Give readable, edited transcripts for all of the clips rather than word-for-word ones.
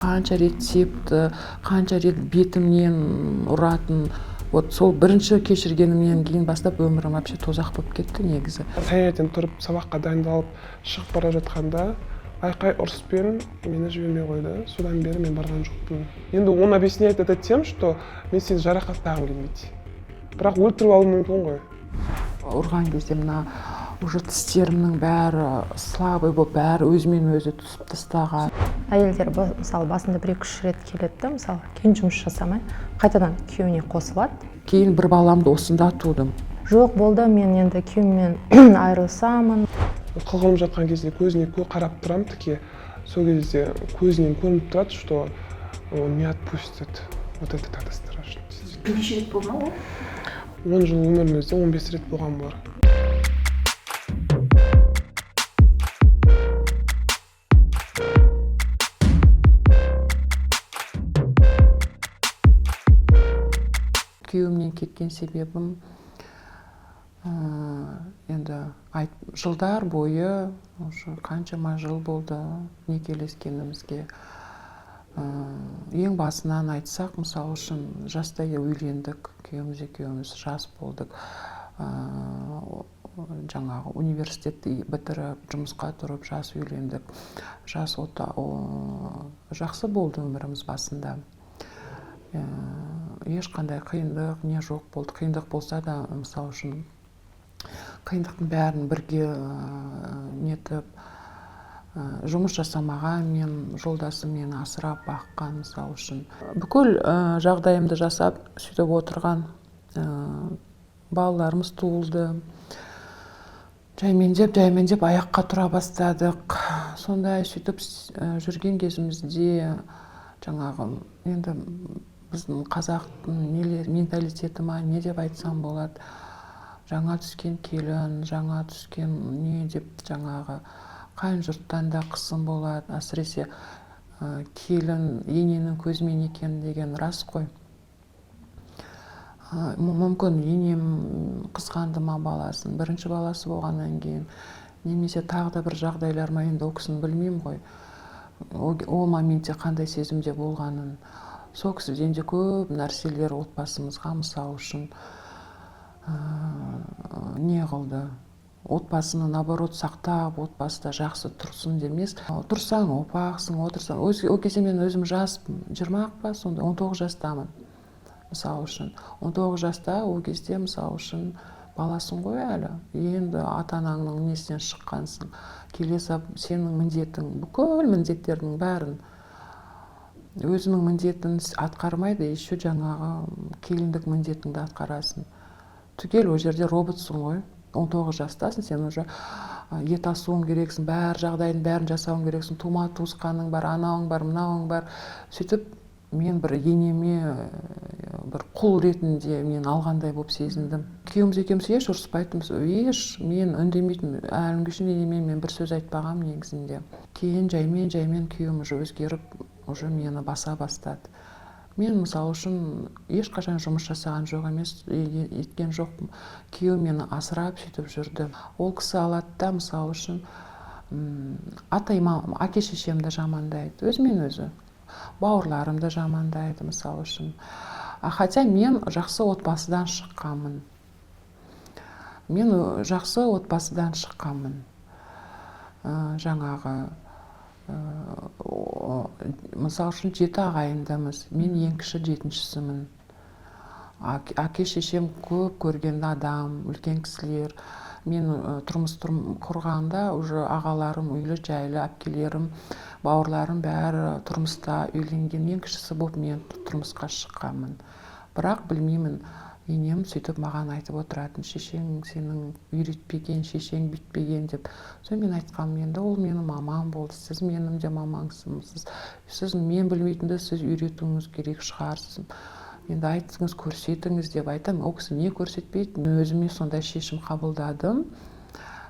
Қанша рет септі, қанша рет бетімнен ұратын. Вот сол бірінші кешіргенімнен кейін бастап өмірім вообще тозақ болып кетті негізі. Таңертең тұрып сабаққа дайындалып шығып бара жатқанда айқай ұрыспен мені жібермей қойды. Содан бері мен барған жоқпын. Енді он объясняет это тем, что мен сені жарақаттағым келмейді. Бірақ өлтіріп алуым мүмкін ғой. Ұрған кезде мына уже тістерімнің бәрі слабый болып, бәрі өзімен өзі түсіп тастаған. Әйелдер мысалы басында 1-2 рет келеді да, мысалы кейін жұмыс жасамай қайтадан күйеуіне қосылады. Кейін бір баламды осында тудым. Жоқ болды, мен енді күйеуіммен айырылсамын. Қылғылым жатқан кезде көзіне қарап тұрам тіке. Сол кезде көзінен көрініп тұрады, что он не отпустит. Вот это тогда страшно. Неше рет болды ма ол? 10 жыл өмірімізде 15 рет болған бар. Күйеуімнен кеткен себебім енді жылдар бойы, қаншама жыл болды некелескенімізге. Ең басынан айтсақ, мысалы үшін жаста үйлендік, күйеуіміз екеуміз жас болдық. Жаңағы университетті бітіріп, жұмысқа тұрып, жас үйлендік. Жақсы болды өміріміз басында. Ешқандай қиындық не жоқ болды. Қиындық болса да, мысалы үшін қиындықтың бәрін бірге нетіп, жұмыс жасамаған мен, жолдасым мені асырап баққан, мысалы үшін. Бүкіл жағдайымды жасап, сөйтіп отырған балаларымыз туылды. Жаймендеп аяққа тұра бастадық. Сондай сөйтіп жүрген кезімізде жаңағы енді біздің қазақтың менталитеті ма, не деп айтсам болады. Жаңа түскен келін, жаңа түскен не деп жаңағы қайын жұрттан да қысым болады. Әсіресе келін ененің көзімен екен деген рас қой. Мүмкін енем қызғанды ма баласын, бірінші баласы болғаннан кейін, немесе тағы да бір жағдайлар ма, енді ол кісіні білмеймін ғой. Ол моментте қандай сезімде болғанын. Сол кісіден де көп нәрселер отбасымызға, мысалы үшін не қылды. Отбасыны наоборот сақтап, отбасыда жақсы тұрсын демес. Тұрсаң опақсың, отырсаң. Ол кезде мен өзім жаспын, 20 па, сонда 19 жастамын. Мысалы үшін 19 жаста ол кезде мысалы үшін баласың ғой әлі. Енді ата-анаңның несінен шыққансың. Келесі сенің міндетің, бүкіл міндеттердің бәрін өзінің міндетін атқармайды, еще жаңағы келіндік міндетіңді атқарасын. Түгел ол жерде роботсың ғой. 19 жастасың, сен уже ет асуың керексің, жағдайдың бәрін жасауың керексің, тума туысқаның бар, анауың бар, мынауың бар. Сөйтіп мен бір енеме бір құл ретінде мен алғандай болып сезіндім. Күйеуіміз екеуміз еш ұрыспайтынбыз, мен үндемейтін, әлі үшін енеме мен бір сөз айтпағам негізінде. Кейін жаймен күйеуім өзгеріп, уже мені баса бастады. Мен мысалы үшін ешқашан жұмыс жасаған жоқ емес, еткен жоқпын. Күйеуім мені асырап сөйтіп жүрді. Ол кісі алады да, мысалы үшін әке шешемді жамандайды, өзімен өзі. Бауырларымды жамандайды, мысалы үшін. Хотя мен жақсы отбасыдан шыққанмын. Жаңағы мысалы үшін 7 ағайындымыз, мен ең кіші 7-шісімін. Әке шешем көп көрген адам, үлкен кісілер. Мен тұрмыс құрғанда уже ағаларым үйлі жайлы, әпкелерім, бауырларым бәрі тұрмыста үйленген, ең кішісі болып мен тұрмысқа шыққанмын. Бірақ білмеймін, енем сөйтіп маған айтып отыратын, шешең сенің үйретпеген, шешең бүйтпеген деп. Сол мен айтқам, енді ол менің мамам болды, сіз менің де мамаңсыз. Сіз мен білмейтінді сіз үйретуіңіз керек шығарсыз. Енді айтыңыз, көрсетіңіз деп айтам. Ол кісі не көрсетпейді, өзіме сондай шешім қабылдадым.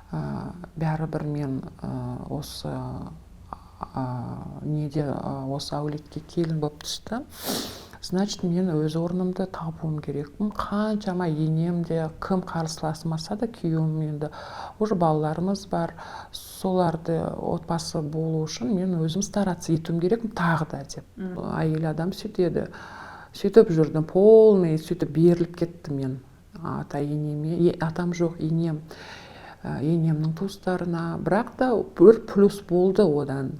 Бәрібір мен осы әулетке келін болып түстім. значит мен өз орнымды табуым керекпін. Қаншама енем де кім қарсыласмаса да күйеуім, енді уже балаларымыз бар, соларды отбасы болу үшін мен өзім стараться етуім керекпін тағы да деп. Әйел адам сөйтеді. Сөйтіп жүрдім, полный сөйтіп беріліп кетті мен ата енеме, атам жоқ, енем, енемнің туыстарына. Бірақ та бір плюс болды одан.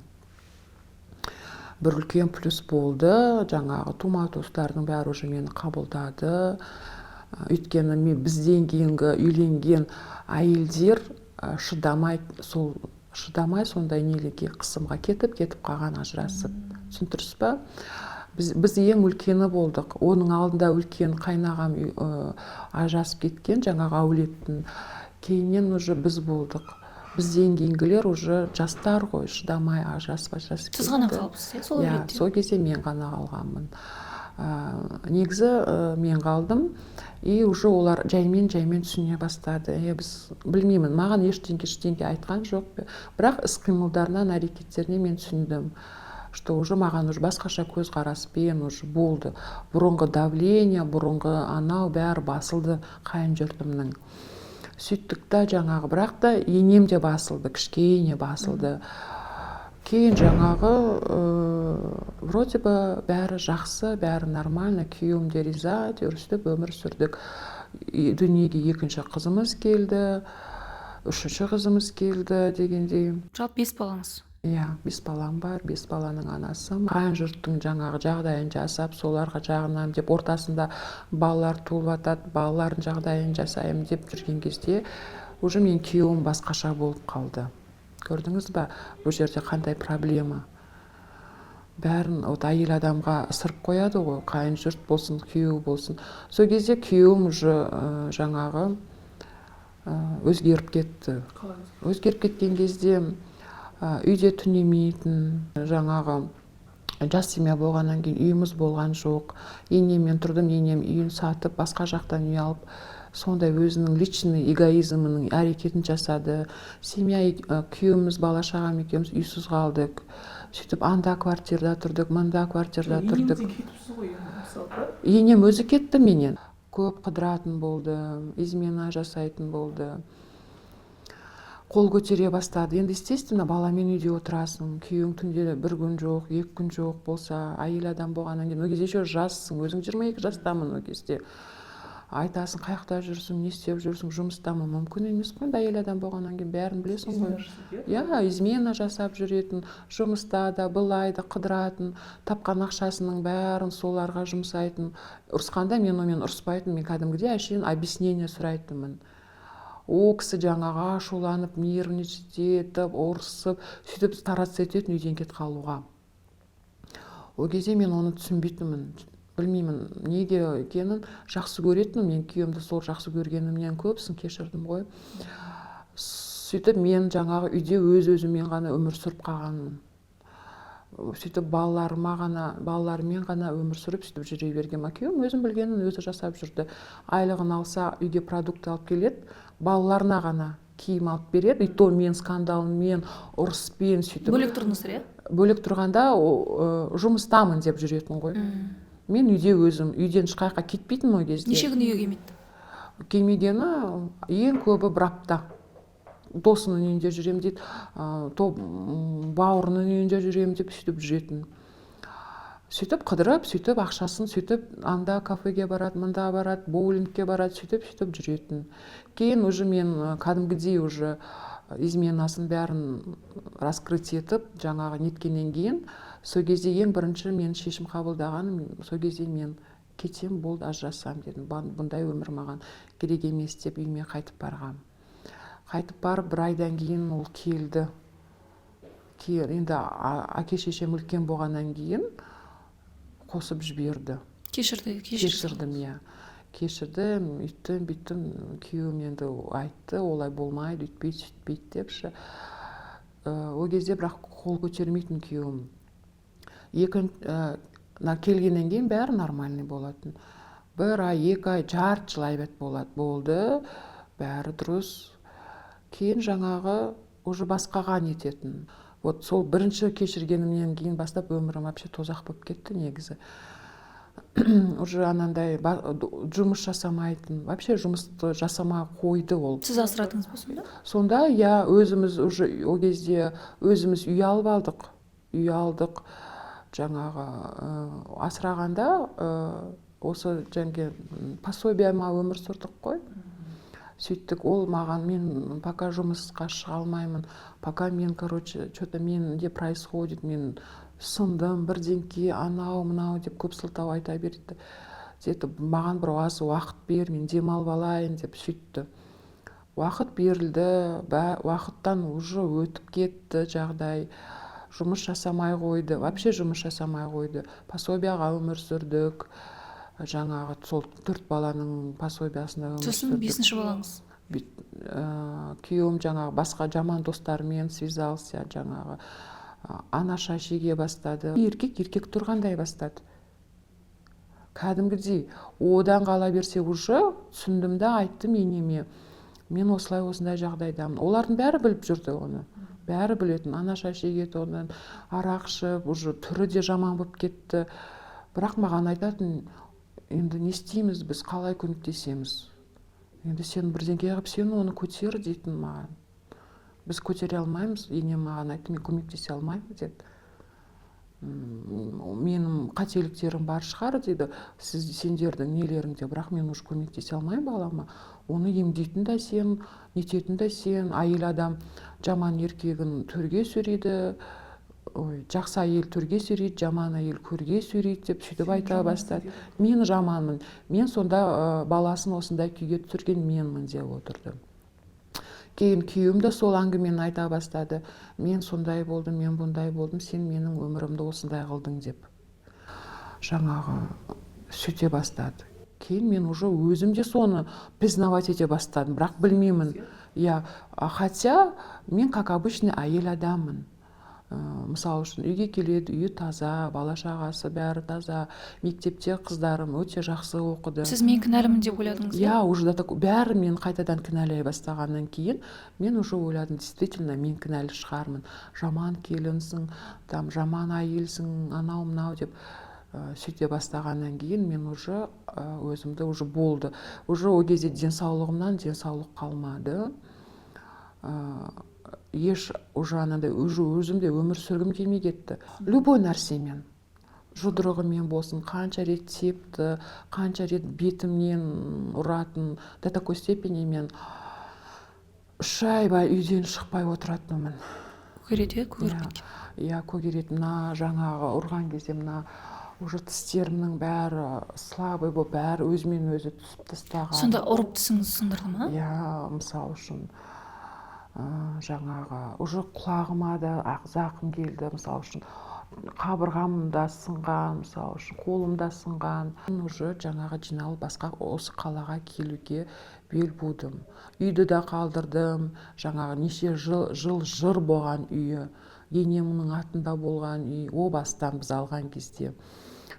Бір үлкен плюс болды, жаңағы тума туыстардың бәрі уже мені қабылдады. Өйткені бізден кейінгі үйленген әйелдер шыдамай сондай нелеге қысымға кетіп қалған, ажырасып. Түсіндірсіз ба? Біз ең үлкені болдық. Оның алдында үлкен қайнағам ажырасып кеткен, жаңағы әулеттің. Кейіннен уже біз болдық. Бізден кейінгілер уже жастар ғой, шыдамай ажырасып кетті. Сіз ғана қалыпсыз, сол ретте? Сол кезде мен ғана қалғанмын. Негізі мен қалдым, и уже олар жаймен түсіне бастады. Біз білмеймін, маған ештеңке айтқан жоқ. Бірақ іс-қимылдарынан, әрекеттеріне мен түсіндім, что уже маған уже басқаша көзқараспен уже болды. Бұрынғы давление, бұрынғы анау бәрі басылды қайын жұртымның. Сөйттік та жаңағы, бірақ та енем де басылды, кішкене басылды. Кейін жаңағы вроде бы бәрі жақсы, бәрі нормально, күйеуім де риза, сөйтіп өмір сүрдік. Дүниеге екінші қызымыз келді, үшінші қызымыз келді дегендей. Жалпы 5 балаңыз? Иә, 5 балам бар, 5 баланың анасымын. Қайын жұрттың жаңағы жағдайын жасап, соларға жағынан деп, ортасында балалар туылып жатады, балалардың жағдайын жасаймын деп жүрген кезде уже мен күйеуім басқаша болып қалды. Көрдіңіз ба, бұл жерде қандай проблема? Бәрін әйел адамға ысырып қояды ғой, қайын жұрт болсын, күйеу болсын. Сол кезде күйеуім уже жаңағы өзгеріп кетті. Өзгеріп кеткен кезде үйде түнемейтін, жаңағы жас семья болғаннан кейін үйіміз болған жоқ. Енеммен тұрдым, енем үйін сатып, басқа жақтан үй алып, сондай өзінің личный эгоизмінің әрекетін жасады. Семья, күйеуіміз, бала шағам екеуміз үйсіз қалдық. Сөйтіп анда квартирада тұрдық, мында квартирада тұрдық. Енем өзі кетті менен. Көп қыдыратын болды, измена жасайтын болды. Қол көтере бастады. Енді естественно, баламен үйде отырасың, күйеуің түнде бір күн жоқ, 2 күн жоқ болса, әйел адам болғаннан кейін, ол кезде еще жассың, өзің 22 жастамын ол кезде. Айтасың, қаяқта жүрсің, не істеп жүрсің, жұмыстамын, мүмкін емес қой, әйел адам болғаннан кейін бәрін білесің ғой. Иә, измена жасап жүретін, жұмыста да, былайда қыдыратын, тапқан ақшасының бәрін соларға жұмсайтын. Ұрысқанда мен онымен ұрыспайтын, мен кәдімгідей әшейін объяснение сұрайтынмын. О кісі жаңағы ашуланып, нервничать етіп, ұрысып, сөйтіп стараться ететін үйден кетіп қалуға. Ол кезде мен оны түсінбейтінмін. Білмеймін, неге екенін жақсы көретінмін. Мен күйеуімді сол жақсы көргенімнен көпсін кешірдім ғой. Сөйтіп мен жаңағы үйде өз-өзімен ғана өмір сүріп қалғанмын. Сөйтіп балалармен ғана өмір сүріп сөйтіп жүре берген. Күйеуім өзім білгенін өзі жасап жүрді. Айлығын алса, үйге продукт алып келеді, балаларына ғана киім алып береді. И то мен скандалмен, ұрыспен сөйтіп. Бөлек тұрдыңыздар, иә? Бөлек тұрғанда жұмыстамын деп жүретін ғой. Мен үйде өзім, үйден ешқайыққа кетпейтін ол кезде. Неше күн үйге келмейді? Келмегені ең көбі бір апта. Досының үйінде жүрем дейді, бауырының үйінде жүрем деп сөйтіп жүретін. Сөйтіп қыдырып, сөйтіп ақшасын, сөйтіп анда кафеге барады, мында барады, боулингке барады, сөйтіп жүретін. Кейін уже мен кәдімгідей уже изменасын бәрін раскрыть етіп, жаңағы неткеннен кейін, сол кезде ең бірінші мен шешім қабылдағаным, сол кезде мен кетсем болды, ажырасам дедім. Бұндай өмір маған керек емес деп үйіме қайтып барғам. Қайтып барып, бір айдан кейін ол келді. Енді әке шешем үлкен болғаннан кейін қосып жіберді. Кешірдім, иә. Кешірдім, үйттім, бүйттім, күйеуім енді айтты, олай болмайды, үйтпейді, сөйтпейді депші. Ол кезде бірақ қол көтермейтін күйеуім. Келгеннен кейін бәрі нормальный болатын. 1 ай, 2 ай, жарты жыл айбат болды, бәрі дұрыс. Кейін жаңағы уже басқаға нететін. Вот сол бірінші кешіргенімнен кейін бастап өмірім вообще тозақ болып кетті негізі. уже анандай жұмыс жасамайтын, вообще жұмысты жасамай қойды ол. Сіз асырадыңыз ба сонда? Сонда я өзіміз уже о кезде өзіміз үй алып алдық. Үй алдық. Жаңағы асырағанда осы жаңге пособияма өмір сүрдік қой. Сөйттік, ол маған, мен пока жұмысқа шыға алмаймын, пока мен, короче, что-то менде происходит, мен сындым, бірдеңке, анау, мынау деп көп сылтау айта берді. Деді, маған бір уақыт бер, мен демалып алайын деп сөйтті. Уақыт берілді, уақыттан уже өтіп кетті жағдай. Жұмыс жасамай қойды, вообще жұмыс жасамай қойды. Пособияға өмір сүрдік. Жаңағы сол 4 баланың пособиясына өмір Сосын сүрдік. 5-ші балаңыз. Күйеуім жаңағы басқа жаман достармен связался, жаңағы анаша шеге бастады. Еркек тұрғандай бастады. Кәдімгідей одан қала берсе уже түсіндім да айттым енеме. Мен осындай жағдайдамын. Олардың бәрі біліп жүрді оны. Бәрі білетін. Анаша шеге одан арақ ішіп, уже түрі де жаман болып кетті. Бірақ маған айтатын, енді не істейміз, біз қалай көмектесеміз? Енді сен бірдеңке қылып, сен оны көтер дейтін маған. Біз көтере алмаймыз, енем маған айтты, мен көмектесе алмаймын деді. Менің қателіктерім бар шығар деді, сендердің нелеріңде, бірақ мен уже көмектесе алмаймын балама. Оны емдейтін де сен, нететін де сен, әйел адам жаман еркегін төрге сүйрейді, жақсы әйел төрге сүйрейді, жаман әйел көрге сүйрейді деп сөйтіп айта бастады. Мен жаманмын, мен сонда баласын осындай күйге түсірген менмін деп отырды. Кейін күйеуім де сол әңгімені айта бастады. Мен сондай болдым, мен бұндай болдым, сен менің өмірімді осындай қылдың деп. Жаңағы сөйте бастады. Кейін мен уже өзім де соны признавать ете бастадым, бірақ білмеймін. Хотя мен как обычный әйел адаммын. Мысалы үшін үйге келеді, үйі таза, бала шағасы бәрі таза, мектепте қыздарым өте жақсы оқыды. Сіз мен кінәлімін деп ойладыңыз ба? Уже бәрі мен қайтадан кінәлай бастағаннан кейін мен уже ойладым, действительно мен кінәлі шығармын. Жаман келінсің, жаман әйелсің, анау мынау деп сөйте бастағаннан кейін мен уже өзімді уже болды. Уже о кезде денсаулығымнан денсаулық қалмады. Уже анандай өзімде өмір сүргім келмей кетті. Любой нәрсемен, жұдырығымен болсын, қанша рет тепті, қанша рет бетімнен ұратын, до такой степени мен 3 ай үйден шықпай отыратынмын. Көгереді, көгеріп кеткен. Көгереді, жаңағы ұрған кезде уже тістерімнің бәрі слабый болып, бәрі өзімен өзі түсіп тастаған. Сонда ұрып тісіңіз сындырды ма? Мысалы үшін жаңағы уже құлағыма да зақым келді, мысалы үшін қабырғам да сынған, мысалы үшін қолым да сынған. Уже жаңағы жиналып басқа осы қалаға келуге бел будым. Үйді да қалдырдым, жаңағы неше жыл болған үйі, енемнің атында болған үй, о бастан біз алған кезде.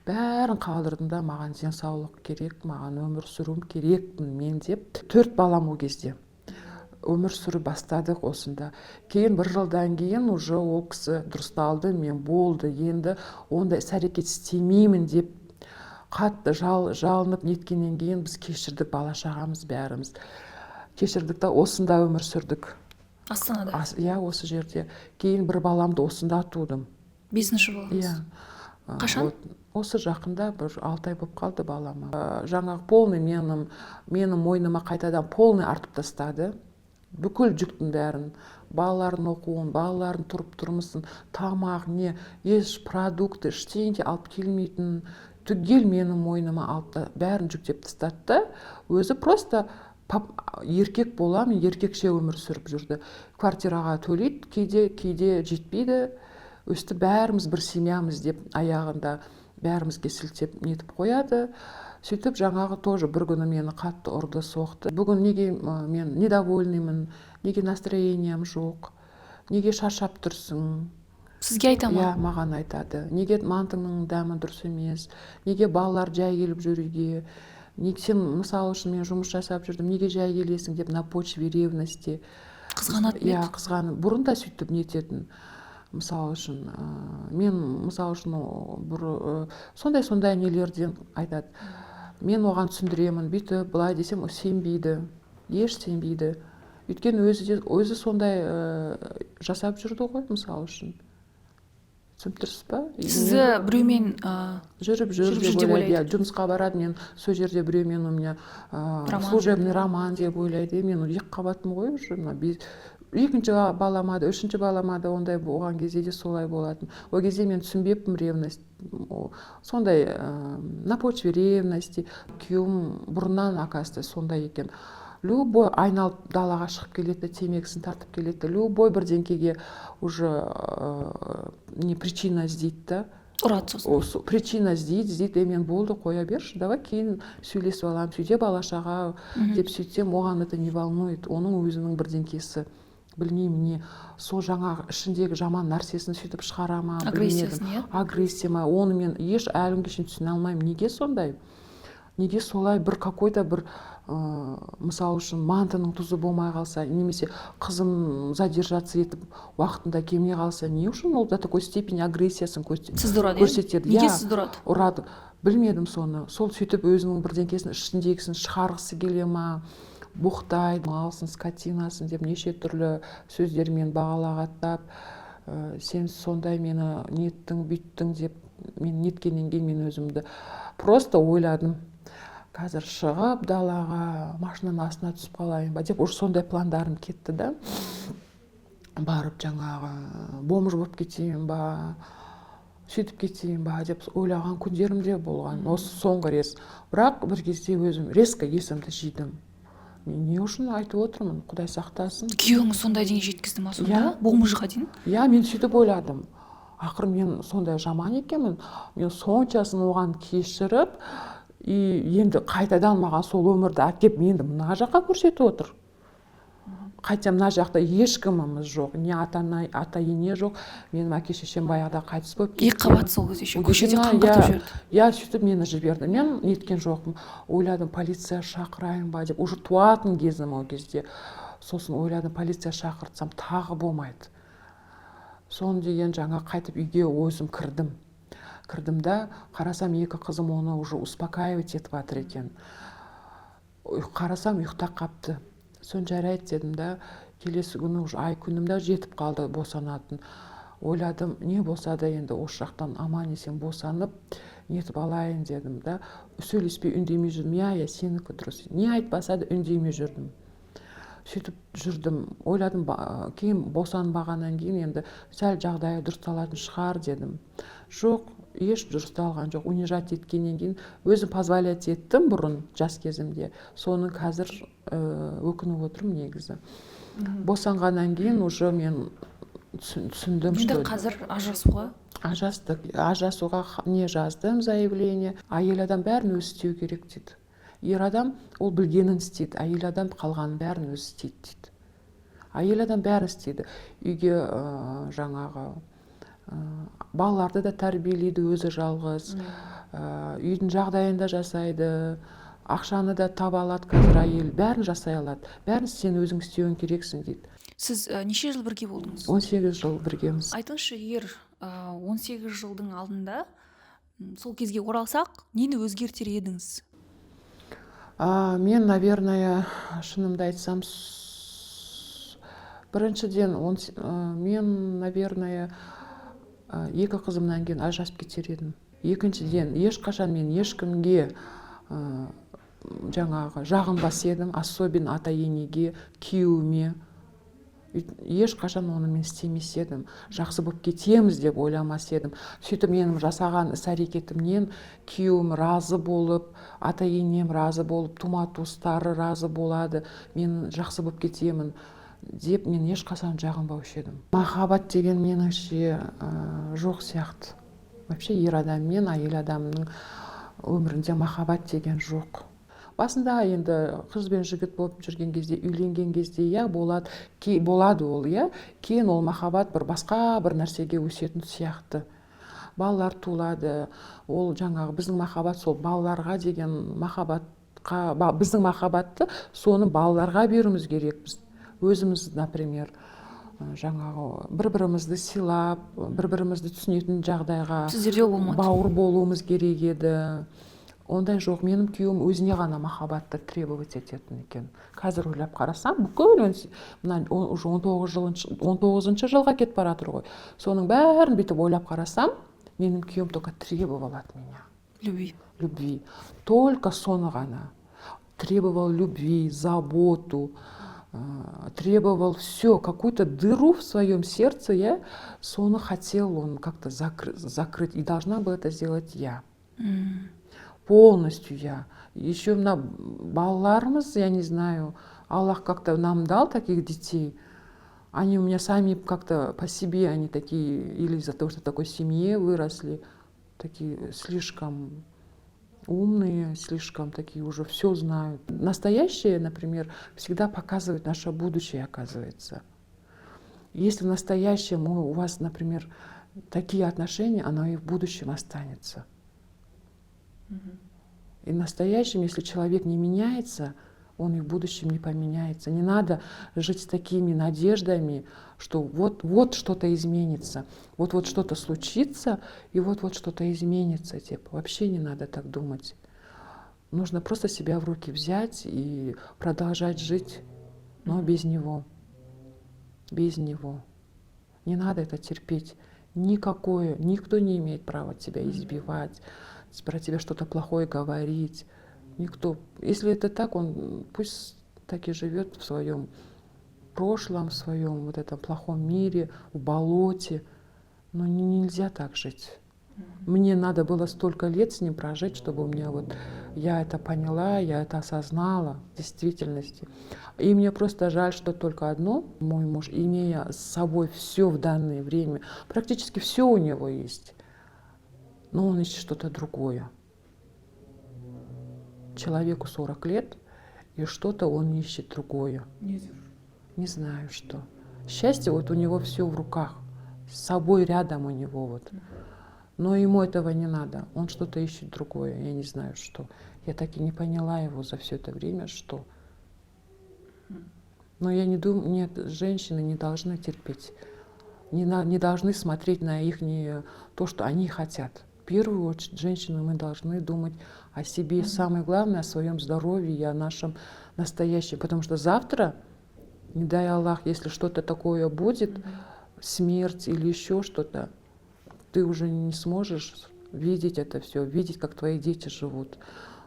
Бәрін қалдырдым да, маған денсаулық керек, маған өмір сүруім керекпін мен деп. 4 балам о кезде. Өмір сүрі бастадық осында. Кейін 1 жылдан кейін уже ол кісі дұрысталды, мен болды, енді ондай іс-әрекет істемеймін деп қатты жалынып неткеннен кейін біз кешірдік, бала шағамыз бәріміз. Кешірдік та осында өмір сүрдік. Астанада? Осы жерде. Кейін 1 баламды осында тудым. 5-ші балаңыз? Қашан? Осы жақында 6 ай болып қалды балама. Жаңағы полный менің мойныма қайтадан полный артып тастады. Бүкіл жүктің бәрін, балалардың оқуын, балалардың тұрмысын, тамақ, еш продукты, ештеңе алып келмейтін, түгел менің мойныма алып бәрін жүктеп тастады. Өзі просто еркек боламын, еркекше өмір сүріп жүрді. Квартираға төлейді, кейде жетпейді. Өсті бәріміз бір семьямыз деп аяғында бәрімізге сілтеп нетіп қояды. Сөйтіп жаңағы тоже бір күні мені қатты ұрды, соқты. Бүгін неге мен недовольныймын, неге настроением жоқ, неге шаршап тұрсың? Сізге айта ма? Маған айтады. Неге мантыңның дәмі дұрыс емес, неге балалар жай келіп жүруге, сен мысалы үшін мен жұмыс жасап жүрдім, неге жай келесің деп на почве ревности. Қызғанады ма? Қызғанып. Бұрын да сөйтіп нететін. мысалы үшін мен мысалы үшін бір сондай нелерден айтады. Мен оған түсіндіремін, бүйтіп былай десем, сенбейді, еш сенбейді. Өйткені өзі сондай жасап жүрді ғой, мысалы үшін. Түсініп тұрсыз ба? Сізді біреумен жүріп деп ойлайды. Жұмысқа барады, мен сол жерде біреумен у меня служебный роман деп ойлайды. Мен 2 қабатым ғой уже. Екінші баламады, үшінші баламады, ондай болған кезде де солай болатын. Ол кезде мен түсінбеппін ревность. Сондай на почве ревности. Күйеуім бұрыннан, оказывается, сондай екен. Любой айналып далаға шығып келеді, темекісін тартып келеді. Любой бірдеңкеге уже не причина іздейді да. Ұрады сосын. Причина іздейді, мен болды, қоя берші, давай кейін сөйлесіп аламын, сөйте бала-шаға деп сөйтсем, оған это не волнует, оның өзінің бірдеңкесі. Білмеймін, не сол жаңағы ішіндегі жаман нәрсесін сөйтіп шығара ма, агрессиясын, агрессия ма, оны мен еш әлі күнге түсіне алмаймын. Неге сондай? Неге солай бір какой-то бір мысалы үшін мантының тұзы болмай қалса, немесе қызым задержаться етіп уақытында келмей қалса, не үшін ол до такой степени агрессиясын көрсетеді? Неге сізді ұрады? Ұрады. Білмедім соны. Сол сөйтіп өзінің бірдеңкесін ішіндегісін шығарғысы келе ма, боқтайды, малсын, скотинасын деп неше түрлі сөздермен бағалағаттап, сен сондай мені неттің, бүйттің деп, мен неткеннен кейін мен өзімді просто ойладым. Қазір шығып далаға, машинаның астына түсіп қалайын ба деп, уже сондай пландарым кетті да. Барып жаңағы бомж болып кетейін ба, сөйтіп кетейін ба деп ойлаған күндерім де болған. Осы соңғы рез. Бірақ бір кезде өзім резко есімді жидым. Мен не үшін айтып отырмын, Құдай сақтасын. Күйеуіңіз сондай дейін жеткізді ма сонда? Бомжға дейін? Иә, мен сөйтіп ойладым. Ақыр мен сондай жаман екенмін. Мен соншасын оған кешіріп, енді қайтадан маған сол өмірді әкеп енді мына жаққа көрсетіп отыр. Қайтсам мына жақта ешкіміміз жоқ, не ата-ене жоқ. Менің әке-шешем баяғыда қайтыс болып кетті. 2 қабат сол кезде көшеде қаңғыртып жіберді. Иә, сөйтіп мені жіберді. Мен неткен жоқпын. Ойладым, полиция шақырайын ба деп. Уже туатын кезім ол кезде. Сосын ойладым, полиция шақыртсам тағы болмайды. Соны деген жаңа қайтып үйге өзім кірдім. Кірдім да, қарасам 2 қызым оны уже успокаивать етіп жатыр екен. Қарасам ұйықтап қапты. Сон жарайды дедім да, келесі күні уже ай күнімде жетіп қалды босанатын. Ойладым, не болса да енді осы жақтан аман есен босанып, нетіп алайын дедім да. Сөйлеспей үндемей жүрдім. Я сенікі дұрыс. Не айтпаса да үндемей жүрдім. Сөйтіп жүрдім. Ойладым, кейін босанбағаннан кейін енді сәл жағдайы дұрысталатын шығар дедім. Жоқ, еш дұрысталған жоқ. Унижать еткеннен кейін өзім позволять еттім бұрын жас кезімде. Соны қазір өкініп отырмын негізі. Босанғаннан кейін уже мен түсіндім, что қазір ажырасуға? Ажырасуға не жаздым заявление. Әйел адам бәрін өзі істеу керек дейді. Ер адам ол білгенін істейді, әйел адам қалғанын бәрін өзі істейді дейді. Әйел адам бәрін істейді. Үйге жаңағы балаларды да тәрбиелейді өзі жалғыз, үйдің жағдайын да жасайды, ақшаны да таба алады қазір әйел, бәрін жасай алады. Бәрін сен өзің істеуің керексің дейді. Сіз неше жыл бірге болдыңыз? 18 жыл біргеміз. Айтыңызшы, егер 18 жылдың алдында сол кезге оралсақ, нені өзгертер едіңіз? Мен, наверное, шынымды айтсам, біріншіден мен, наверное, 2 қызымнан кейін ажырасып кетер едім. Екіншіден, ешқашан мен ешкімге жаңағы жағынбас едім, особенно ата-енеге, күйеуіме. Ешқашан оны мен істемес едім. Жақсы болып кетеміз деп ойламас едім. Сөйтіп менің жасаған іс-әрекетімнен күйеуім разы болып, ата-енем разы болып, тума-туыстары разы болады, мен жақсы болып кетемін деп мен ешқашан жағынбаушы едім. Махаббат деген меніңше жоқ сияқты. Вообще ер адам мен әйел адамның өмірінде махаббат деген жоқ. Басында енді қыз бен жігіт болып жүрген кезде, үйленген кезде болады ол, кейін ол махаббат бір басқа бір нәрсеге өсетін сияқты. Балалар туылады, ол жаңағы біздің махаббат сол балаларға деген махаббатқа, біздің махаббатты соны балаларға беруіміз керекпіз. Өзіміз, например, жаңағы бір-бірімізді сыйлап, бір-бірімізді түсінетін жағдайға Сіздерде болмады. бауыр болуымыз керек еді. Ондай жоқ. Менің күйеуім өзіне ғана махаббатты требовать ететін екен. Қазір ойлап қарасам, бүкіл мына уже 19 жылға кетіп бара жатыр ғой. Соның бәрін бүйтіп ойлап қарасам, менің күйеуім только требовал от меня. Любви. Только соны ғана. Требовал любви, заботу, требовал все, какую-то дыру в своем сердце, соны хотел он как-то закрыть. И должна была это сделать я. Полностью я. Еще на балаларымыз, я не знаю, Аллах как-то нам дал таких детей. Они у меня сами как-то по себе, они такие, или из-за того, что в такой семье выросли, такие слишком умные, слишком такие уже все знают. Настоящее, например, всегда показывает наше будущее, оказывается. Если в настоящем у вас, например, такие отношения, оно и в будущем останется. И в настоящем, если человек не меняется, он и в будущем не поменяется. Не надо жить с такими надеждами, что вот что-то изменится, вот что-то случится, и вот что-то изменится. Типа. Вообще не надо так думать. Нужно просто себя в руки взять и продолжать жить, но без него. Без него. Не надо это терпеть. Никто не имеет права тебя избивать, про тебя что-то плохое говорить. Никто. Если это так, он пусть так и живет в своем прошлом, в своем вот этом плохом мире, в болоте. Но нельзя так жить. Мне надо было столько лет с ним прожить, чтобы у меня я это поняла, я это осознала в действительности. И мне просто жаль, что только одно, мой муж, имея с собой все в данное время, практически все у него есть, но он ищет что-то другое. Человеку 40 лет, и что-то он ищет другое. Не знаю что. Счастье у него все в руках, с собой рядом у него . Но ему этого не надо. Он что-то ищет другое. Я не знаю что. Я так и не поняла его за все это время, что. Но я не думаю, нет, женщины не должны терпеть. Не должны смотреть на то, что они хотят. В первую очередь, женщины, мы должны думать о себе. Самое главное, о своем здоровье и о нашем настоящем. Потому что завтра, не дай Аллах, если что-то такое будет, смерть или еще что-то, ты уже не сможешь видеть это все, видеть, как твои дети живут.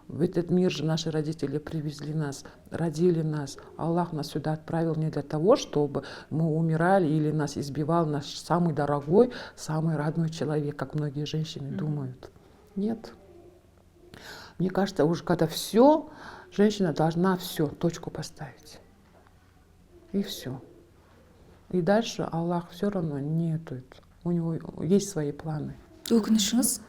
В этот мир же наши родители привезли нас, родили нас. Аллах нас сюда отправил не для того, чтобы мы умирали или нас избивал наш самый дорогой, самый родной человек, как многие женщины думают. Нет. Мне кажется, уже когда все, женщина должна точку поставить. И все. И дальше Аллах все равно нету. У него есть свои планы. Өкінішіңіз?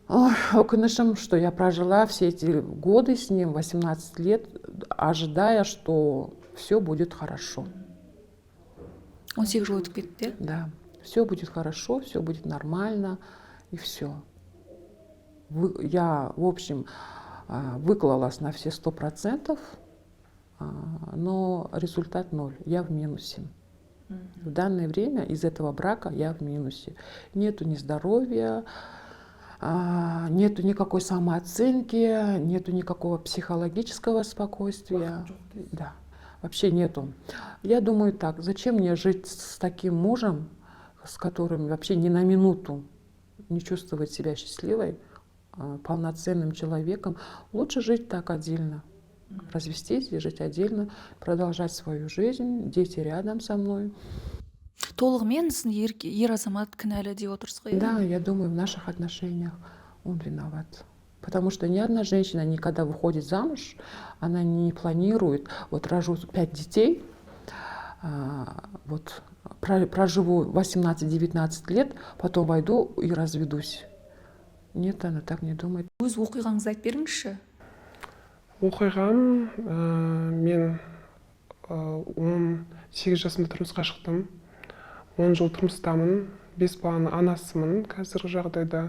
Өкінішім, что я прожила все эти годы с ним, 18 лет, ожидая, что все будет хорошо. 18 жыл өтіп кетті, да? Все будет хорошо, все будет нормально, и все. Я, в общем, выклалась на все 100%, но результат 0. Я в минусе. В данное время из этого брака я в минусе. Нету ни здоровья, нету никакой самооценки, нету никакого психологического спокойствия. Да, вообще нету. Я думаю так, зачем мне жить с таким мужем, с которым вообще ни на минуту не чувствовать себя счастливой, полноценным человеком. Лучше жить так отдельно. Развестись и жить отдельно, продолжать свою жизнь, дети рядом со мной. Толығымен сіздің ер азамат кінәлі деп отырсыз ғой? Да, я думаю, в наших отношениях он виноват. Потому что ни одна женщина никогда выходит замуж, она не планирует, рожу 5 детей, проживу 18-19 лет, потом войду и разведусь. Нет, она так не думает. Өз оқиғаңызды айтып беріңізші. Оқиғам, мен 18 жасымда тұрмысқа шықтым. 10 жыл тұрмыстамын, 5 баланың анасымын қазіргі жағдайда.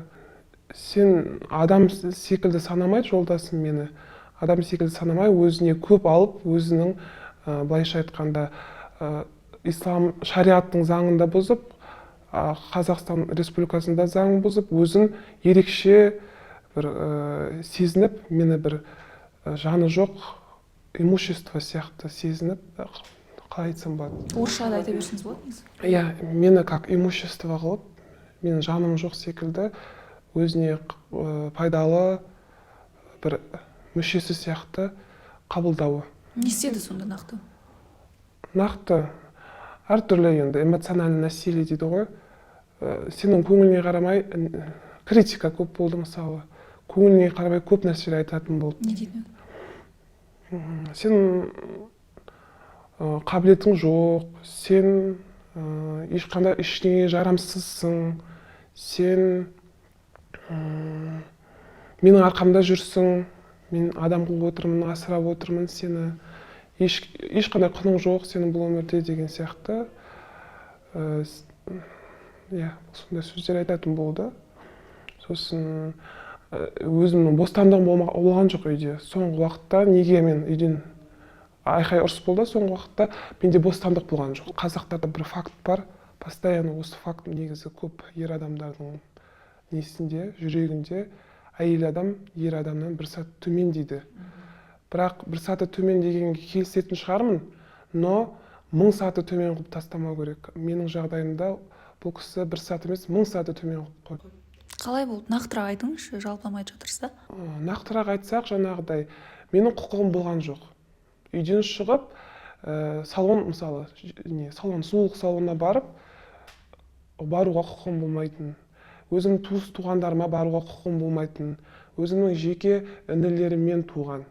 Сен адам секілді санамайды жолдасым мені. Адам секілді санамай, өзіне көп алып, өзінің, былайша айтқанда, ислам шариғаттың заңын да бұзып, Қазақстан Республикасында заң бұзып, өзін ерекше бір сезініп, мені бір жаны жоқ имущество сияқты сезініп, қалай айтсам болады. Орысшада айта берсеңіз болады негізі. Иә, мені как имущество қылып, менің жаным жоқ секілді, өзіне пайдалы бір мүшесі сияқты қабылдауы. Не істеді сонда нақты? Нақты әртүрлі енді эмоциональный насилие дейді ғой. Сенің көңіліне қарамай критика көп болды мысалы. Көңіліне қарамай көп нәрселер айтатын болды. Не дейді? Сен қабілетің жоқ, сен ешқандай ештеңеге жарамсызсың, сен менің арқамда жүрсің, мен адам қылып отырмын, асырап отырмын сені, ешқандай құның жоқ сенің бұл өмірде деген сияқты. Иә, сондай сөздер айтатын болды. Сосын өзімнің бостандығым болған жоқ үйде. Соңғы уақытта неге мен үйден айқай ұрыс болды, соңғы уақытта менде бостандық болған жоқ. Қазақтарда бір факт бар, постоянно осы факт негізі көп ер адамдардың несінде, жүрегінде әйел адам ер адамнан бір саты төмен дейді. Бірақ бір саты төмен дегенге келісетін шығармын, но 1000 саты төмен қылып тастамау керек. Менің жағдайымда бұл кісі бір саты емес 1000 саты төмен қылып қойды. Қалай болды? Нақтырақ айтыңызшы, жалпылама айтып жатырсыз да? Нақтырақ айтсақ, жаңағыдай менің құқығым болған жоқ. Үйден шығып, салон мысалы, сұлулық салонына баруға құқығым болмайтын. Өзімнің туыс-туғандарыма баруға құқығым болмайтын. Өзімнің жеке інілеріммен туған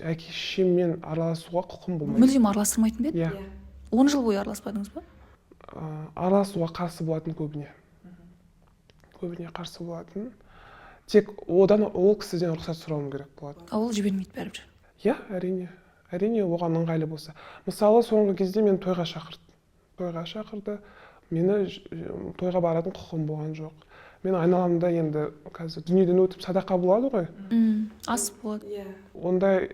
әке-шешеммен араласуға құқығым болмайтын. Мүлдем араластырмайтын бе еді? Иә. 10 жыл бойы араласпадыңыз ба? Араласуға қарсы болатын көбіне. Көбіне қарсы болатын. Тек ол кісіден рұқсат сұрауым керек болады. Ол жібермейді бәрібір. Иә, әрине. Әрине оған ыңғайлы болса. Мысалы, соңғы кезде мені тойға шақырды. Мені тойға баратын құқығым болған жоқ. Мен айналамда енді қазір дүниеден өтіп садақа болады ғой. Ас болады. Ондай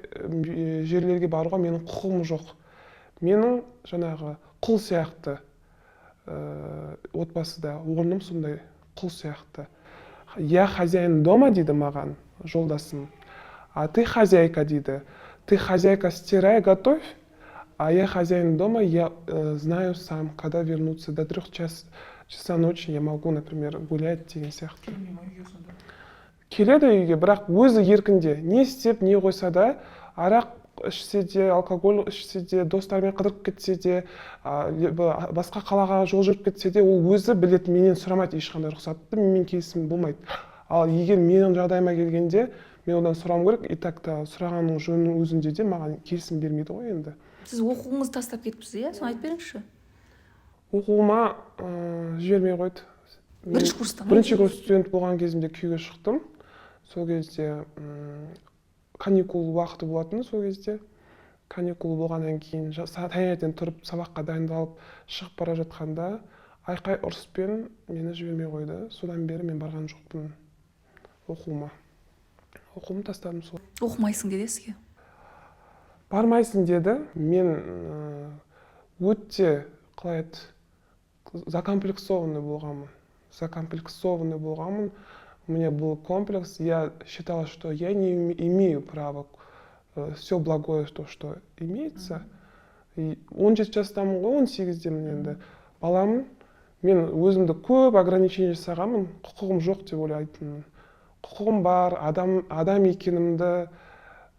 жерлерге баруға менің құқығым жоқ. Менің жаңағы құл сияқты отбасыда орным сондай құл сияқты. Я хозяин дома дейді маған жолдасым. А ты хозяйка дейді. Ты хозяйка, стирай, готовь. А я хозяин дома, я знаю сам, когда вернуться. До 3 часа ночи я могу, например, гулять деген сияқты. Келеді үйге, бірақ өзі еркінде. Не істеп, не қойса да, арақ ішсе де, алкоголь ішсе де, достарымен қыдырып кетсе де, басқа қалаға жол жүріп кетсе де, ол өзі білетін, менен сұрамайды ешқандай рұқсатты, менен келісім болмайды. Ал егер менің жағдайыма келгенде, мен одан сұрауым керек, и так-та сұрағанның жөнінің өзінде де маған келісім бермейді ғой енді. Сіз оқуыңызды тастап кетіпсіз, иә? Соны айтып беріңізші. Оқуыма жібермей қойды. Бірінші курста ма? Бірінші курс студент болған кезімде күйеуге шықтым. Сол кезде каникул уақыты болатын, сол кезде каникул болғаннан кейін таңертең тұрып сабаққа дайындалып шығып бара жатқанда айқай ұрыспен мені жібермей қойды. Содан бері мен барған жоқпын оқуыма. Оқуымды тастадым сол. Оқымайсың деді сізге? Бармайсың деді. Мен өте, қалай еді, закомплексованный болғанмын. У меня был комплекс, я считала, что я не имею права все благое, то, что имеется. И 17 жастамын ғой, 18-демін енді. Баламын, мен өзімді көп ограничение жасағанмын, құқығым жоқ деп ойлайтынмын. Құқығым бар, адам екенімді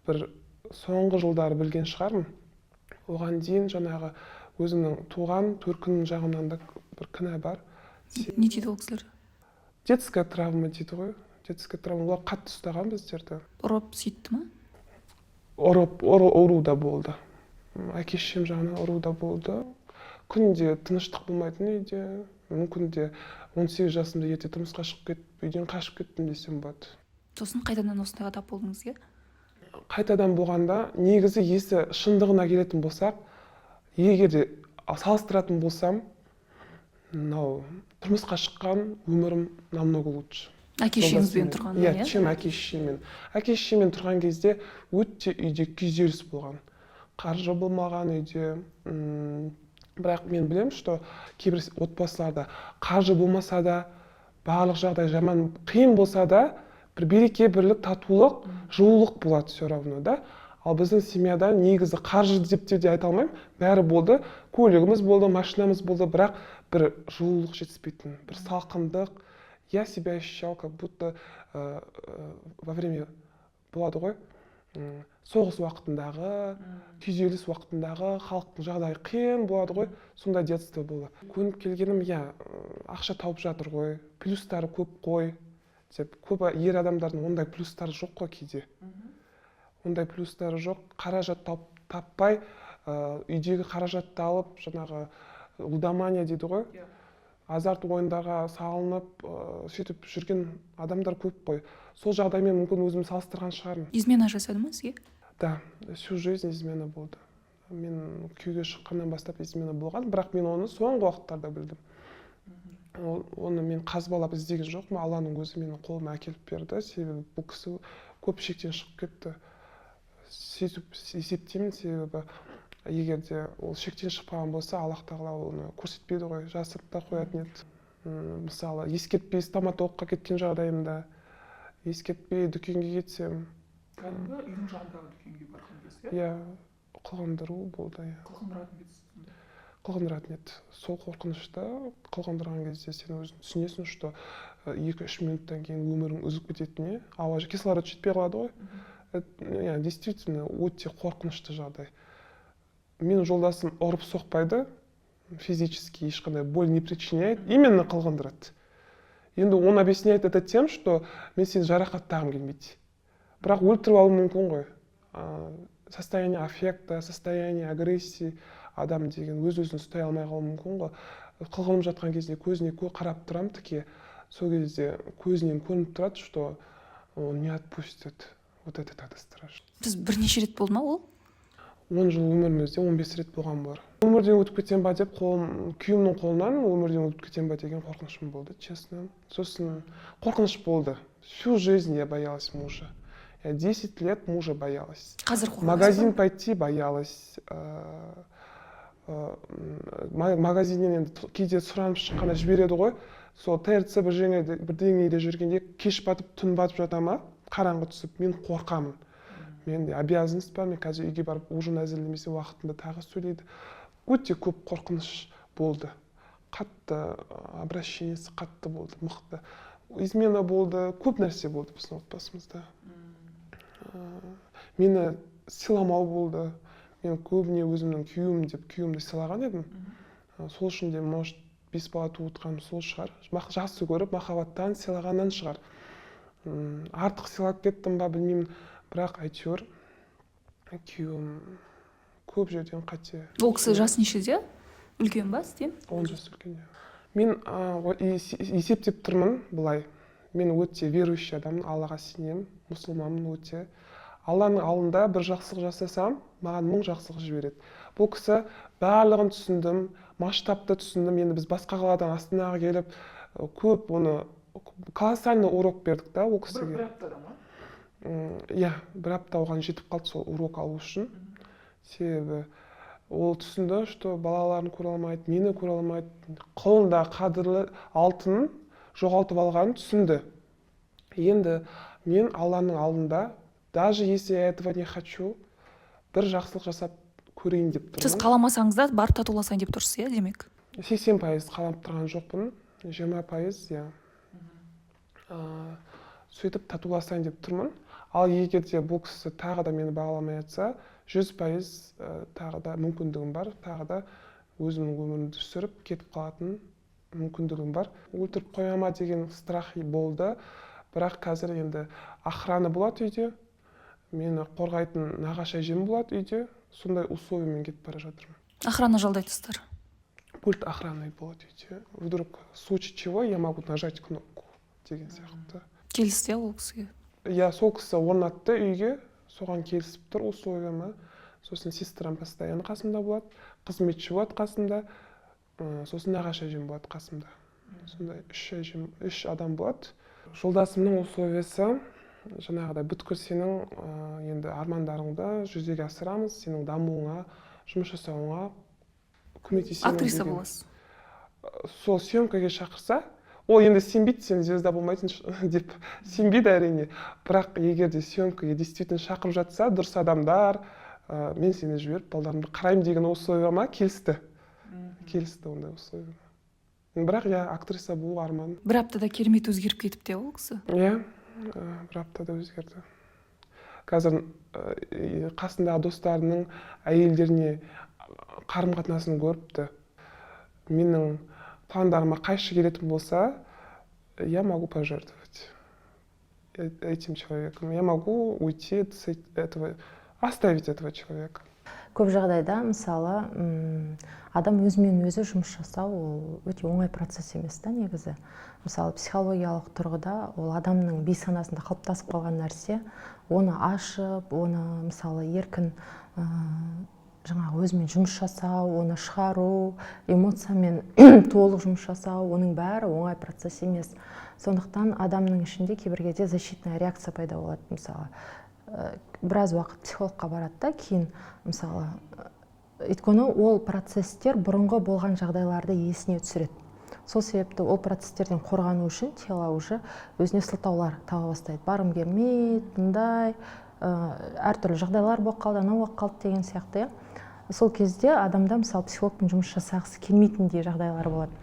бір соңғы жылдары білген шығармын. Оған дейін жаңағы өзімнің туған төркінім жағымнан да бір кінә бар. Не дейді ол кісілер? Детская травма дейді ғой. Детская травма. Олар қатты ұстаған біздерді. Ұрып сөйтті ма? Ұру да болды. Әке-шешем жағынан ұру да болды. Күнде тыныштық болмайтын үйде. Мүмкін де 18 жасымда ерте тұрмысқа шығып кетіп, үйден қашып кеттім десем болады. Сосын қайтадан осындайға тап болдыңыз, иә? Қайтадан болғанда, негізі есі шындығына келетін болсақ, егер де салыстыратын болсам, тұрмысқа шыққан өмірім намного лучше. Әке-шешеңізбен тұрғанда, иә? Чем әке-шешеммен. Әке-шешеммен тұрған кезде өте үйде күйзеліс болған. Қаржы болмаған үйде, бірақ мен білемін, что кейбір отбасыларда қаржы болмаса да, барлық жағдай жаман қиын болса да, бір береке, бірлік, татулық, жылулық болады все равно, да. Ал біздің семьяда негізі қаржы деп те айта алмаймын, бәрі болды, көлігіміз болды, машинамыз болды, бірақ бір жылулық жетіспейтін, бір салқындық. Я себя ощущал, как будто во время болады ғой, соғыс уақытындағы, күйзеліс уақытындағы халықтың жағдайы қиын болады ғой, сондай детство болды. Көніп келгенім, ақша тауып жатыр ғой, плюстары көп қой деп. Көп ер адамдардың ондай плюстары жоқ қой кейде. Ондай плюстары жоқ, қаражат таппай, үйдегі қаражатты алып, жаңағы лудомания дейді ғой, азарт ойындарға салынып, сөйтіп жүрген адамдар көп қой. Сол жағдаймен мүмкін өзім салыстырған шығармын. Измена жасады ма сізге? Да, всю жизнь измена болды. Мен күйеуге шыққаннан бастап измена болған, бірақ мен оны соңғы уақыттарда білдім. Оны мен қазбалап іздеген жоқпын, Алланың өзі менің қолыма әкеліп берді, себебі бұл кісі көп шектен шығып кетті. Сөйтіп есептеймін, себебі егер де ол шектен шықпаған болса, Аллах тағала оны көрсетпейді ғой, жасырып та қоятын еді. Мысалы, ескертпей стоматологқа кеткен жағдайымда, ескертпей дүкенге кетсем. Кәдімгі үйдің жанындағы дүкенге барған кезде? Иә, қылғындыру болды. Қылғындыратын еді. Сол қорқынышта қылғындырған кезде сен өзің түсінесің, что 2-3 минуттан кейін өмірің үзіп кететініне, ауа кислород жетпей қалады ғой. Действительно, өте қорқынышты жағдай. Менің жолдасым ұрып соқпайды, физически ешқандай боль не причиняет, именно қылғындырады. Енді он объясняет это тем, что мен сені жарақаттағым келмейді. Бірақ өлтіріп алуы мүмкін ғой. Состояние аффекта, состояние агрессии, адам деген өз-өзін ұстай алмай қалуы мүмкін ғой. Қылғынып жатқан кезде көзіне қарап тұрамын тіке, сол кезде көзінен көрініп тұрады, что он не отпустит. Вот это тогда страшно. Сіз бірнеше рет болды ма ол? 10 жыл өмірімізде 15 рет болған бар. Өмірден өтіп кетем ба деп, күйеуімнің қолынан өмірден өтіп кетем ба деген қорқынышым болды, честно. Сосын қорқыныш болды. Всю жизнь я боялась мужа. Я 10 лет мужа боялась. Қазір қорқасыз ба? Магазин пойти боялась. Магазиннен енді кейде сұранып шыққанда жібереді ғой. Сол ТРЦ бірдеңеде жүргенде кеш батып, түн батып жата ма, қараңғы түсіп, мен қорқамын. Менде обязанность бар, мен қазір үйге барып ужин әзірлемесе уақытында тағы сөйлейді. Өте көп қорқыныш болды. Қатты обращениесі қатты болды, мықты. Измена болды, көп нәрсе болды біздің отбасымызда. Мені сыйламау болды. Мен көбіне өзімнің күйеуім деп күйеуімді сыйлаған едім. Сол үшін де, может, 5 бала туытқаным сол шығар. Жақсы көріп, махаббаттан сыйлағаннан шығар. Артық сыйлап кеттім ба, білмеймін. Бірақ әйтеуір күйеуім көп жерден қате. Ол кісі жас нешеде? Үлкен ба сізден? 10 жас үлкен. Мен есептеп тұрмын былай. Мен өте верующий адаммын, Аллаға сенемін, мұсылманмын өте. Алланың алдында бір жақсылық жасасам, маған 1000 жақсылық жібереді. Бұл кісі барлығын түсіндім, масштабты түсіндім. Енді біз басқа қаладан Астанаға келіп, көп оны колоссальный урок бердік та ол кісіге. Бір аптада ма? Иә, бір апта оған жетіп қалды сол урок алу үшін. Себебі ол түсінді, что балаларын көре алмайды, мені көре алмайды, қолында қадірлі алтынын жоғалтып алғанын түсінді. Енді мен Алланың алдында, даже если я этого не хочу, бір жақсылық жасап көрейін деп тұрмын. Сіз қаламасаңыз да барып татуласайын деп тұрсыз, иә, демек? 80% қалап тұрған жоқпын, 20% иә. Сөйтіп татуласайын деп тұрмын. Ал егер де бұл кісі тағы да мені бағаламай жатса, 100% тағы да мүмкіндігім бар, тағы да өзімнің өмірімді сүріп кетіп қалатын мүмкіндігім бар. Өлтіріп қояма деген страх болды, бірақ қазір енді охрана болады үйде, мені қорғайтын нағашы әжем болады үйде, сондай условиямен кетіп бара жатырмын. Охрана жалдайтсыздар? Пульт охраны болады үйде. Вдруг в случае чего я могу нажать кнопку деген сияқты. Келісті ол кісіге? Я сол кісі орнатты үйге, соған келісіп тұр условияма. Сосын сестрам постоянно қасымда болады, қызметші болады қасымда, сосын нағашы әжем болады қасымда. Сондай 3 адам болады. Жолдасымның условиясы жаңағыдай бүткіл сенің енді армандарыңды жүзеге асырамыз, сенің дамуыңа, жұмыс жасауыңа көмектесемін актриса деген. боласыз. Сол съемкаға шақырса, ол енді сенбейді, сен звезда болмайсың деп сенбейді әрине. Бірақ егер де съемкаға действительно шақырып жатса, дұрыс адамдар, мен сені жіберіп, балдарымды қараймын деген условияма келісті. Келісті ондай условияма. Бірақ актриса болу арман. Бір аптада керемет өзгеріп кетіпті ол кісі. Бір аптада өзгерді. Қазір қасындағы достарының әйелдеріне қарым-қатынасын көріпті. Менің пландарыма қайшы келетін болса, я могу пожертвовать этим человеком. Я могу уйти от этого, оставить этого человека. Көп жағдайда, мысалы, адам өзімен өзі жұмыс жасау ол өте оңай процесс емес та негізі. Мысалы, психологиялық тұрғыда ол адамның бейсанасында қалыптасып қалған нәрсе, оны ашып, оны мысалы еркін жаңағы өзімен жұмыс жасау, оны шығару, эмоциямен толық жұмыс жасау, оның бәрі оңай процесс емес. Сондықтан адамның ішінде кейбір кезде защитная реакция пайда болады. Мысалы, біраз уақыт психологқа барады да, кейін мысалы, өйткені ол процесстер бұрынғы болған жағдайларды есіне түсіреді. Сол себепті ол процесстерден қорғану үшін тело уже өзіне сылтаулар таба бастайды. Барым келмейді, мындай, әртүрлі жағдайлар болып қалды, анау болып қалды деген сияқты. Сол кезде адамда мысалы психологпен жұмыс жасағысы келмейтіндей жағдайлар болады.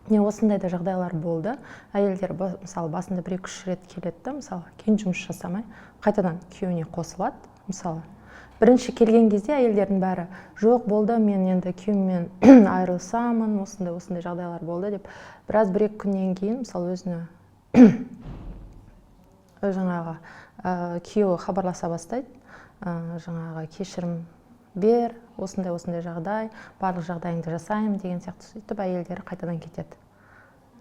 Не осындай да жағдайлар болды. Әйелдер мысалы басында 1-2 рет келеді, мысалы кейін жұмыс жасамай, қайтадан күйеуіне қосылады. Мысалы бірінші келген кезде әйелдердің бәрі жоқ болды, мен енді күйеуіммен айырылысамын, осындай жағдайлар болды деп. Біраз 1-2 күннен кейін мысалы өзіне жаңағы күйеуі хабарласа бастайды. Жаңағы кешірім бер, осындай жағдай, барлық жағдайыңды жасаймын деген сияқты сөйтіп әйелдері қайтадан кетеді.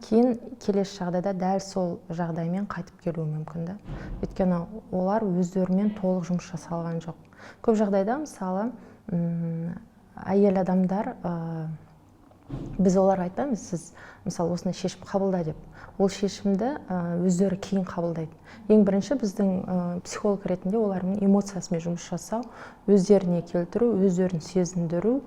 Кейін келесі жағдайда дәл сол жағдаймен қайтып келуі мүмкін да. Өйткені олар өздерімен толық жұмыс жасалған жоқ. Көп жағдайда мысалы әйел адамдар, біз оларға айтамыз, сіз мысалы осындай шешім қабылда деп. Ол шешімді өздері кейін қабылдайды. Ең бірінші біздің психолог ретінде олардың эмоциясымен жұмыс жасау, өздеріне келтіру, өздерін сезіндіру,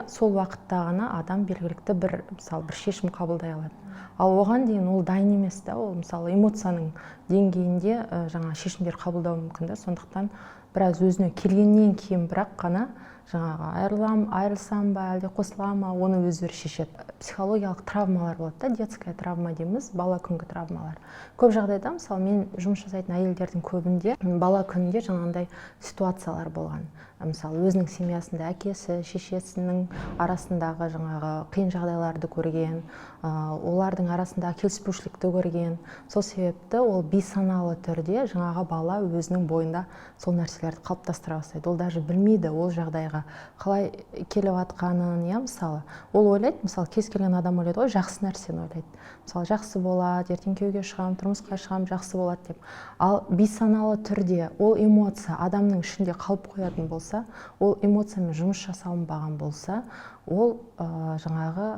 сол уақытта ғана адам белгілікті бір шешім қабылдай алады. Ал оған дейін ол дайын емес та, ол мысалы эмоцияның деңгейінде жаңа шешімдер қабылдау мүмкін да. Сондықтан біраз өзіне келгеннен кейін бірақ қана жаңағы айырылсам ба, әлде қосылам ба, оны өздері шешеді. Психологиялық травмалар болады да, детская травма дейміз, бала күнгі травмалар. Көп жағдайда, мысалы, мен жұмыс жасайтын әйелдердің көбінде бала күнінде жаңағындай ситуациялар болған. Мысалы, өзінің семьясында әкесі, шешесінің арасындағы жаңағы қиын жағдайларды көрген, олардың арасында келіспеушілікті көрген. Сол себепті ол бейсаналы түрде жаңағы бала өзінің бойында сол нәрселерді қалыптастыра бастайды. Ол даже білмейді ол жағдайға қалай келіп жатқанын, мысалы. Ол ойлайды, мысалы, кез келген адам ойлайды ғой, жақсы нәрсені ойлайды. Мысалы, жақсы болады, ертең күйеуге шығамын, тұрмысқа шығамын, жақсы болады деп. Ал бейсаналы түрде ол эмоция адамның ішінде қалып қоятын болса, ол эмоциямен жұмыс жасалынбаған болса, ол жаңағы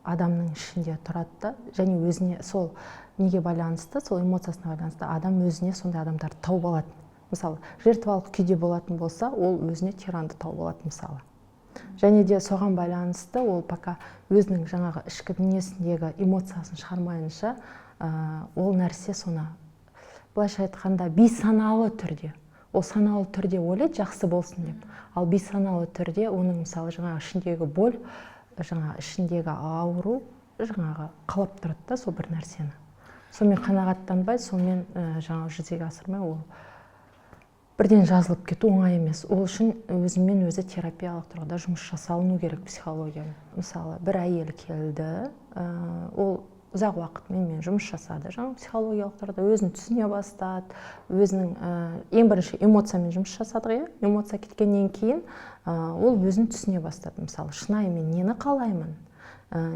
адамның ішінде тұрады да, және өзіне сол неге байланысты, сол эмоциясына байланысты адам өзіне сондай адамдарды тауып алады. Мысалы, жертвалық күйде болатын болса, ол өзіне тиранды тауып алады мысалы. Және де соған байланысты ол пока өзінің жаңағы ішкі дүниесіндегі эмоциясын шығармайынша, ол нәрсе соны былайша айтқанда бейсаналы түрде, ол саналы түрде ойлайды жақсы болсын деп. Ал бейсаналы түрде оның мысалы жаңағы ішіндегі боль, жаңағы ішіндегі ауру жаңағы қалап тұрады да сол бір нәрсені. Сонымен қанағаттанбай, сонымен жаңағы жүзеге асырмай, ол бірден жазылып кету оңай емес. Ол үшін өзімен өзі терапиялық тұрғыда жұмыс жасалыну керек психологияға. Мысалы, бір әйел келді, ол ұзақ уақыт менімен жұмыс жасады, жаңағы психологиялық тұрғыда өзін түсіне бастады, өзінің ең бірінші эмоциямен жұмыс жасадық, эмоция кеткеннен кейін ол өзін түсіне бастады. Мысалы, шынайы мен нені қалаймын,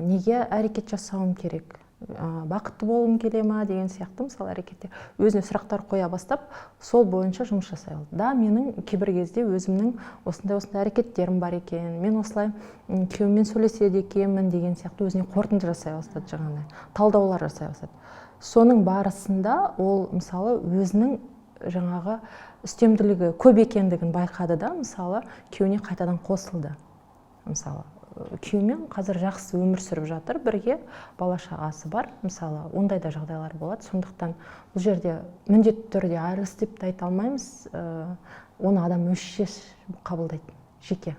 неге әрекет жасауым керек, бақытты болғым келе ма деген сияқты мысалы әрекетте өзіне сұрақтар қоя бастап, сол бойынша жұмыс жасай алды. Да, менің кейбір кезде өзімнің осындай әрекеттерім бар екен, мен осылай күйеуіммен сөйлеседі екенмін деген сияқты өзіне қорытынды жасай бастады, жаңағыдай талдаулар жасай бастады. Соның барысында ол мысалы өзінің жаңағы үстемділігі көп екендігін байқады да, мысалы күйеуіне қайтадан қосылды. Мысалы күйеуімен қазір жақсы өмір сүріп жатыр, бірге бала шағасы бар, мысалы ондай да жағдайлар болады. Сондықтан бұл жерде міндетті түрде айырылыс деп те айта алмаймыз, оны адам өзінше қабылдайды, жеке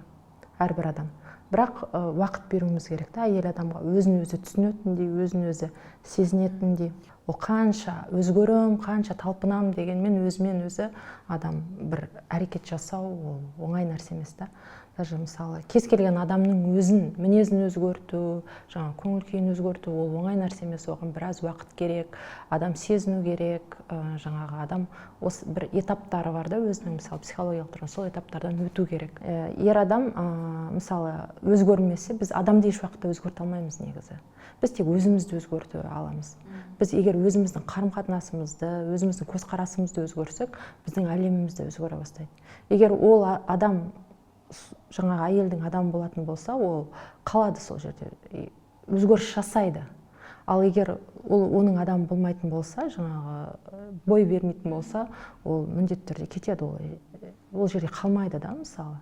әрбір адам. Бірақ уақыт беруіміз керек та, әйел адамға өзін өзі түсінетіндей, өзін өзі сезінетіндей. Ол қанша өзгерем, қанша талпынам дегенмен өзімен өзі адам бір әрекет жасау ол оңай нәрсе емес та. Даже мысалы кез келген адамның өзін, мінезін өзгерту, жаңа көңіл күйін өзгерту ол оңай нәрсе емес, оған біраз уақыт керек, адам сезіну керек, жаңағы адам осы бір этаптары бар да өзінің, мысалы психологиялық тұрғыдан сол этаптардан өту керек. Ер адам мысалы өзгермесе, біз адамды еш уақытта өзгерте алмаймыз негізі. Біз тек өзімізді өзгерте аламыз. Біз егер өзіміздің қарым-қатынасымызды, өзіміздің көзқарасымызды өзгерсек, біздің әлеміміз де өзгере бастайды. Егер ол адам жаңағы әйелдің адамы болатын болса, ол қалады сол жерде, өзгеріс жасайды. Ал егер оның адамы болмайтын болса, жаңағы бой бермейтін болса, ол міндетті түрде кетеді, ол жерде қалмайды да, мысалы.